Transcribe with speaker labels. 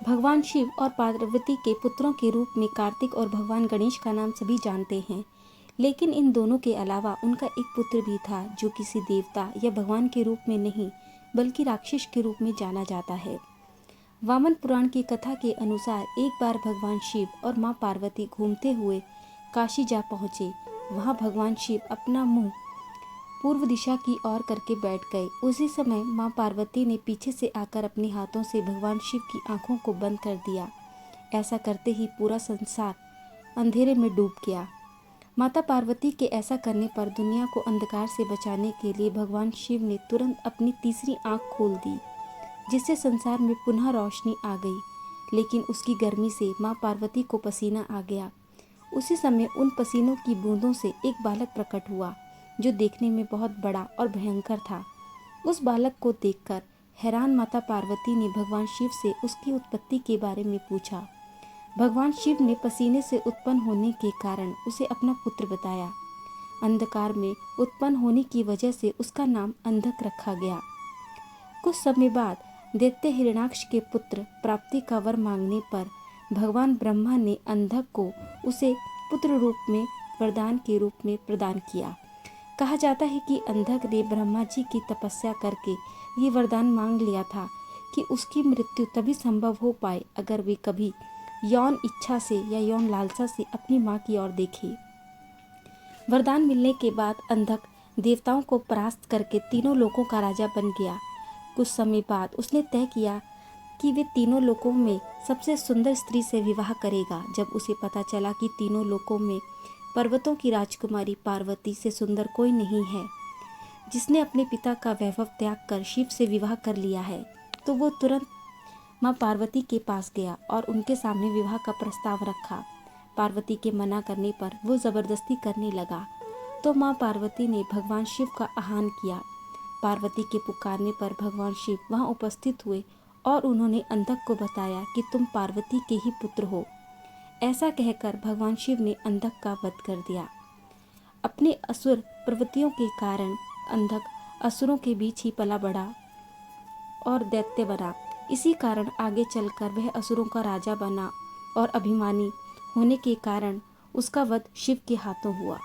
Speaker 1: भगवान शिव और पार्वती के पुत्रों के रूप में कार्तिक और भगवान गणेश का नाम सभी जानते हैं, लेकिन इन दोनों के अलावा उनका एक पुत्र भी था जो किसी देवता या भगवान के रूप में नहीं बल्कि राक्षस के रूप में जाना जाता है। वामन पुराण की कथा के अनुसार एक बार भगवान शिव और माँ पार्वती घूमते हुए काशी जा पहुँचे। वहाँ भगवान शिव अपना मुंह पूर्व दिशा की ओर करके बैठ गए। उसी समय माँ पार्वती ने पीछे से आकर अपने हाथों से भगवान शिव की आंखों को बंद कर दिया। ऐसा करते ही पूरा संसार अंधेरे में डूब गया। माता पार्वती के ऐसा करने पर दुनिया को अंधकार से बचाने के लिए भगवान शिव ने तुरंत अपनी तीसरी आंख खोल दी, जिससे संसार में पुनः रोशनी आ गई। लेकिन उसकी गर्मी से माँ पार्वती को पसीना आ गया। उसी समय उन पसीनों की बूंदों से एक बालक प्रकट हुआ जो देखने में बहुत बड़ा और भयंकर था। उस बालक को देखकर हैरान माता पार्वती ने भगवान शिव से उसकी उत्पत्ति के बारे में पूछा। भगवान शिव ने पसीने से उत्पन्न होने के कारण उसे अपना पुत्र बताया। अंधकार में उत्पन्न होने की वजह से उसका नाम अंधक रखा गया। कुछ समय बाद दैत्य हिरण्याक्ष के पुत्र प्राप्ति का वर मांगने पर भगवान ब्रह्मा ने अंधक को उसे पुत्र रूप में वरदान के रूप में प्रदान किया। कहा जाता है कि अंधक ने ब्रह्मा जी की तपस्या करके ये वरदान मांग लिया था कि उसकी मृत्यु तभी संभव हो पाए अगर वे कभी यौन इच्छा से या यौन लालसा से अपनी माँ की ओर देखे। वरदान मिलने के बाद अंधक देवताओं को परास्त करके तीनों लोकों का राजा बन गया। कुछ समय बाद उसने तय किया कि वे तीनों लोकों में सबसे सुंदर स्त्री से विवाह करेगा। जब उसे पता चला कि तीनों लोकों में पर्वतों की राजकुमारी पार्वती से सुंदर कोई नहीं है जिसने अपने पिता का वैभव त्याग कर शिव से विवाह कर लिया है, तो वो तुरंत माँ पार्वती के पास गया और उनके सामने विवाह का प्रस्ताव रखा। पार्वती के मना करने पर वो जबरदस्ती करने लगा, तो माँ पार्वती ने भगवान शिव का आह्वान किया। पार्वती के पुकारने पर भगवान शिव वहाँ उपस्थित हुए और उन्होंने अंधक को बताया कि तुम पार्वती के ही पुत्र हो। ऐसा कहकर भगवान शिव ने अंधक का वध कर दिया। अपने असुर प्रवृत्तियों के कारण अंधक असुरों के बीच ही पला बढ़ा और दैत्य बना। इसी कारण आगे चलकर वह असुरों का राजा बना और अभिमानी होने के कारण उसका वध शिव के हाथों हुआ।